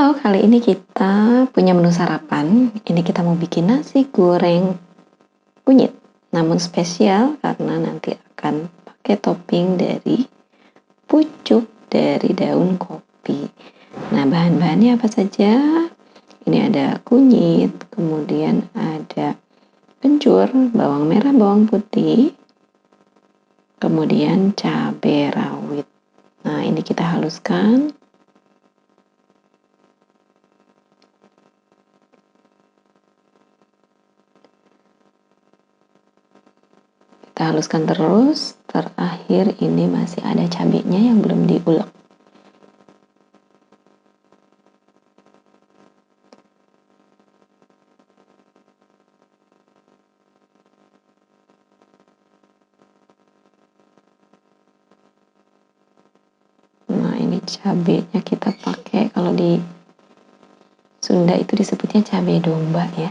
Halo, kali ini kita punya menu sarapan. Ini kita mau bikin nasi goreng kunyit, namun spesial karena nanti akan pakai topping dari pucuk dari daun kopi. Nah, bahan-bahannya apa saja? Ini ada kunyit, kemudian ada kencur, bawang merah, bawang putih, kemudian cabai rawit. Nah, ini kita haluskan. Kita haluskan terus, terakhir ini masih ada cabenya yang belum diulek. Nah, ini cabenya kita pakai, kalau di Sunda itu disebutnya cabai domba ya.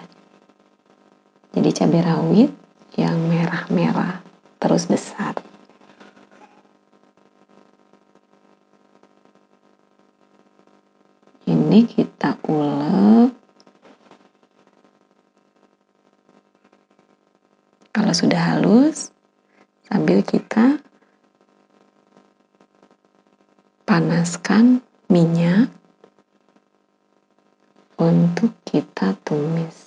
Jadi cabai rawit yang merah-merah terus besar. Ini kita ulek. Kalau sudah halus, sambil kita panaskan minyak untuk kita tumis.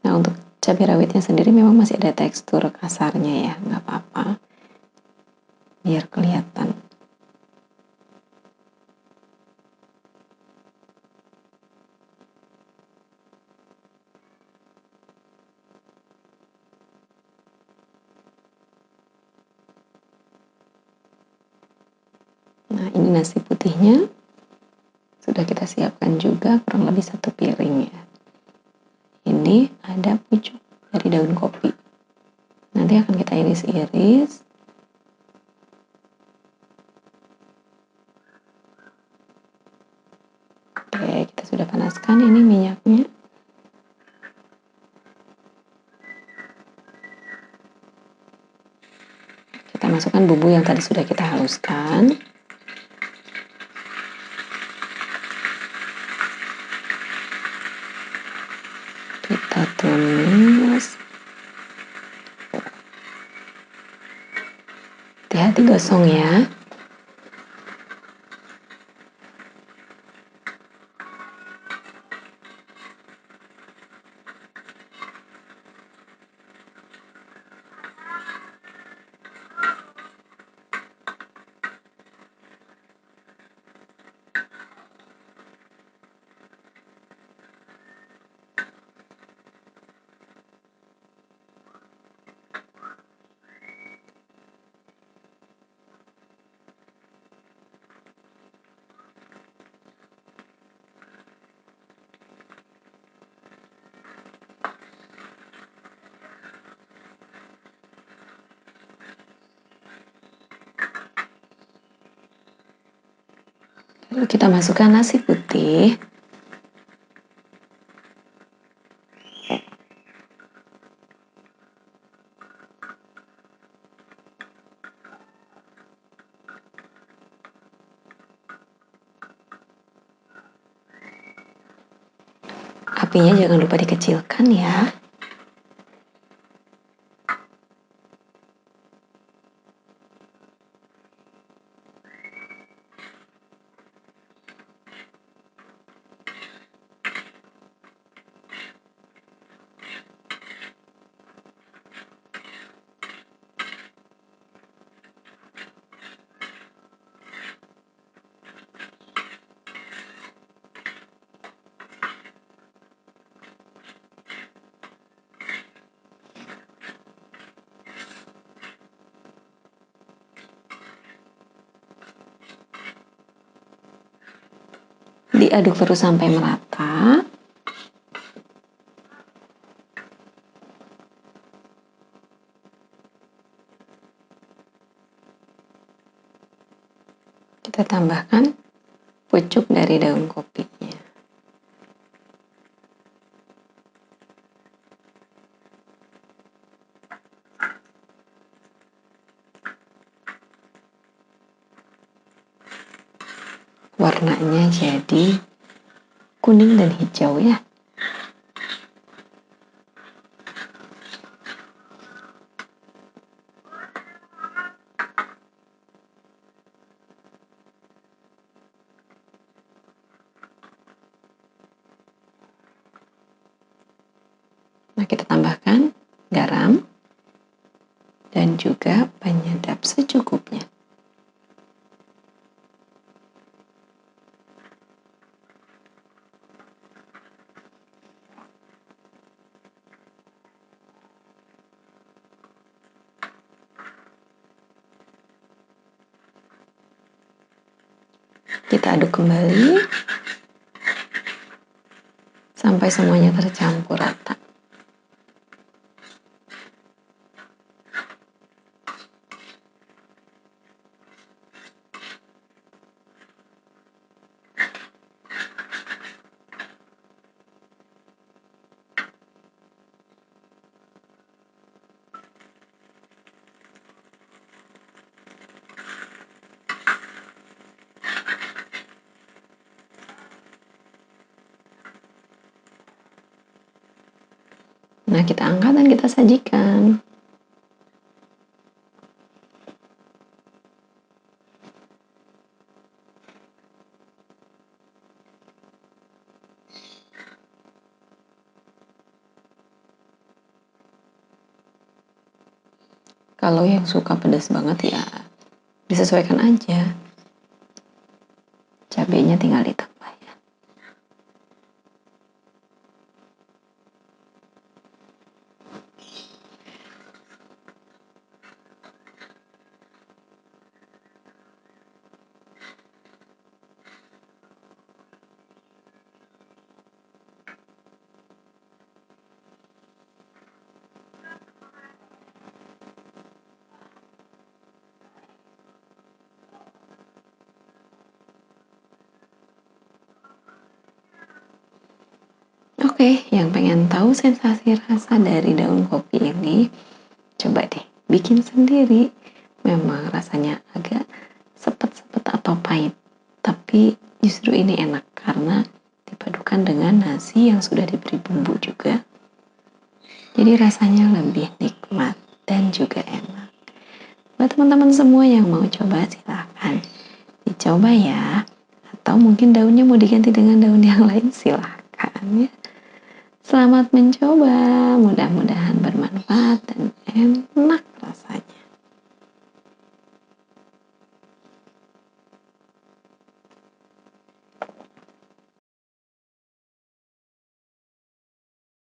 Nah, untuk cabai rawitnya sendiri memang masih ada tekstur kasarnya ya, nggak apa-apa, biar kelihatan. Nah, ini nasi putihnya sudah kita siapkan juga, kurang lebih 1 piring ya. Ini ada pucuk dari daun kopi. Nanti akan kita iris-iris. Oke, kita sudah panaskan ini minyaknya. Kita masukkan bumbu yang tadi sudah kita haluskan. Kita tumis. Hati-hati gosong ya. Lalu kita masukkan nasi putih. Apinya jangan lupa dikecilkan ya. Diaduk terus sampai merata. kita tambahkan pucuk dari daun kopinya. Warnanya jadi kuning dan hijau ya. Nah, kita tambahkan garam dan juga penyedap secukupnya. Kita aduk kembali sampai semuanya tercampur rata. Nah, kita angkat dan kita sajikan. Kalau yang suka pedas banget ya disesuaikan aja. Cabenya tinggal ditambah ya. Oke, yang pengen tahu sensasi rasa dari daun kopi ini, coba deh bikin sendiri. Memang rasanya agak sepet-sepet atau pahit, tapi justru ini enak karena dipadukan dengan nasi yang sudah diberi bumbu juga. Jadi rasanya lebih nikmat dan juga enak. Buat teman-teman semua yang mau coba silahkan dicoba ya. Atau mungkin daunnya mau diganti dengan daun yang lain silahkan ya. Selamat mencoba, mudah-mudahan bermanfaat dan enak rasanya.